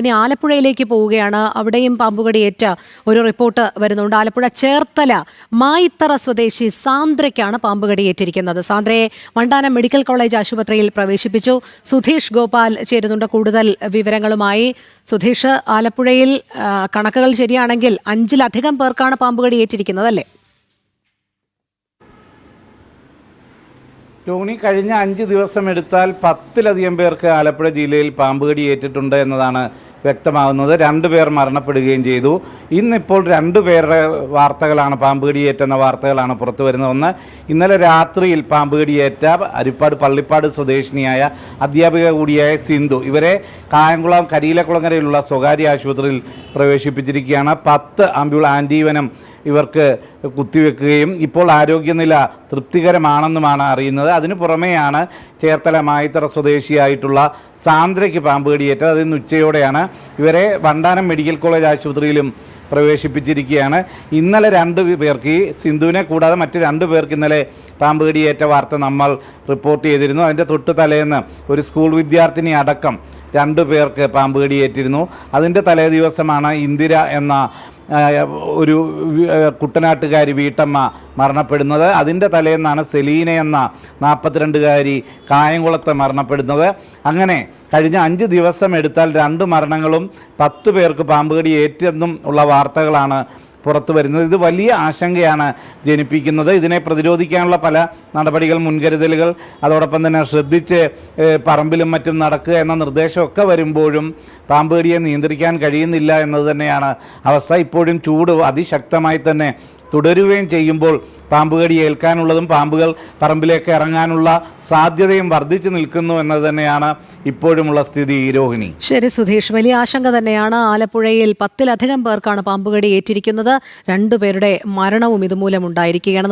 ഇനി ആലപ്പുഴയിലേക്ക് പോവുകയാണ്. അവിടെയും പാമ്പുകടിയേറ്റ ഒരു റിപ്പോർട്ട് വരുന്നുണ്ട്. ആലപ്പുഴ ചേർത്തല മായിത്തറ സ്വദേശി സാന്ദ്രയ്ക്കാണ് പാമ്പുകടിയേറ്റിരിക്കുന്നത്. സാന്ദ്രയെ വണ്ടാനം മെഡിക്കൽ കോളേജ് ആശുപത്രിയിൽ പ്രവേശിപ്പിച്ചു. സുധീഷ് ഗോപാൽ ചേരുന്നുണ്ട് കൂടുതൽ വിവരങ്ങളുമായി. സുധീഷ്, ആലപ്പുഴയിൽ കണക്കുകൾ ശരിയാണെങ്കിൽ 5-ലധികം പേർക്കാണ് പാമ്പുകടിയേറ്റിരിക്കുന്നത്, അല്ലേ? ടോണി, കഴിഞ്ഞ 5 ദിവസം എടുത്താൽ 10-ലധികം പേർക്ക് ആലപ്പുഴ ജില്ലയിൽ പാമ്പുകടി ഏറ്റിട്ടുണ്ട് എന്നതാണ് വ്യക്തമാകുന്നത്. 2 പേർ മരണപ്പെടുകയും ചെയ്തു. ഇന്നിപ്പോൾ 2 പേരുടെ വാർത്തകളാണ്, പാമ്പുകടിയേറ്റെന്ന വാർത്തകളാണ് പുറത്തു വരുന്നത്. ഒന്ന്, ഇന്നലെ രാത്രിയിൽ പാമ്പുകടിയേറ്റ അരിപ്പാട് പള്ളിപ്പാട് സ്വദേശിനിയായ അധ്യാപിക കൂടിയായ സിന്ധു. ഇവരെ കായംകുളം കരിയിലക്കുളങ്ങരയിലുള്ള സ്വകാര്യ ആശുപത്രിയിൽ പ്രവേശിപ്പിച്ചിരിക്കുകയാണ്. 10 ആൻറ്റീവനം ഇവർക്ക് കുത്തിവെക്കുകയും ഇപ്പോൾ ആരോഗ്യനില തൃപ്തികരമാണെന്നുമാണ് അറിയുന്നത്. അതിനു പുറമെയാണ് ചേർത്തല മായിത്തറ സ്വദേശിയായിട്ടുള്ള സാന്ദ്രയ്ക്ക് പാമ്പുകടിയേറ്റത്. അതിന് ഉച്ചയോടെയാണ് ഇവരെ വണ്ടാനം മെഡിക്കൽ കോളേജ് ആശുപത്രിയിലും പ്രവേശിപ്പിച്ചിരിക്കുകയാണ്. ഇന്നലെ 2 പേർക്ക്, ഈ സിന്ധുവിനെ കൂടാതെ മറ്റ് 2 പേർക്ക് ഇന്നലെ പാമ്പുകടിയേറ്റ വാർത്ത നമ്മൾ റിപ്പോർട്ട് ചെയ്തിരുന്നു. അതിൻ്റെ തൊട്ട് തലേന്ന് ഒരു സ്കൂൾ വിദ്യാർത്ഥിനി അടക്കം 2 പേർക്ക് പാമ്പുകടിയേറ്റിരുന്നു. അതിൻ്റെ തലേ ദിവസമാണ് ഇന്ദിര എന്ന ഒരു കുട്ടനാട്ടുകാരി വീട്ടമ്മ മരണപ്പെടുന്നത്. അതിൻ്റെ തലേന്നാണ് സെലീന എന്ന 42കാരി കായംകുളത്ത് മരണപ്പെടുന്നത്. അങ്ങനെ കഴിഞ്ഞ 5 ദിവസം എടുത്താൽ 2 മരണങ്ങളും 10 പേർക്ക് പാമ്പുകടി ഏറ്റെന്നും ഉള്ള വാർത്തകളാണ് പുറത്തു വരുന്നത്. ഇത് വലിയ ആശങ്കയാണ് ജനിപ്പിക്കുന്നത്. ഇതിനെ പ്രതിരോധിക്കാനുള്ള പല നടപടികൾ, മുൻകരുതലുകൾ, അതോടൊപ്പം തന്നെ ശ്രദ്ധിച്ച് പറമ്പിലും മറ്റും നടക്കുക എന്ന നിർദ്ദേശമൊക്കെ വരുമ്പോഴും പാമ്പുകടിയെ നിയന്ത്രിക്കാൻ കഴിയുന്നില്ല എന്നത് തന്നെയാണ് അവസ്ഥ. ഇപ്പോഴും ചൂട് അതിശക്തമായി തന്നെ തുടരുകയും ചെയ്യുമ്പോൾ പാമ്പുകടി ഏൽക്കാനുള്ളതും പാമ്പുകൾ പറമ്പിലേക്ക് ഇറങ്ങാനുള്ള സാധ്യതയും വർദ്ധിച്ചു നിൽക്കുന്നു എന്നത് തന്നെയാണ് ഇപ്പോഴുമുള്ള സ്ഥിതി. രോഹിണി. ശരി സുധീഷ്, വലിയ ആശങ്ക തന്നെയാണ്. ആലപ്പുഴയിൽ 10-ലധികം പേർക്കാണ് പാമ്പുകടി ഏറ്റിരിക്കുന്നത്. 2 പേരുടെ മരണവും ഇതുമൂലം ഉണ്ടായിരിക്കുകയാണ്.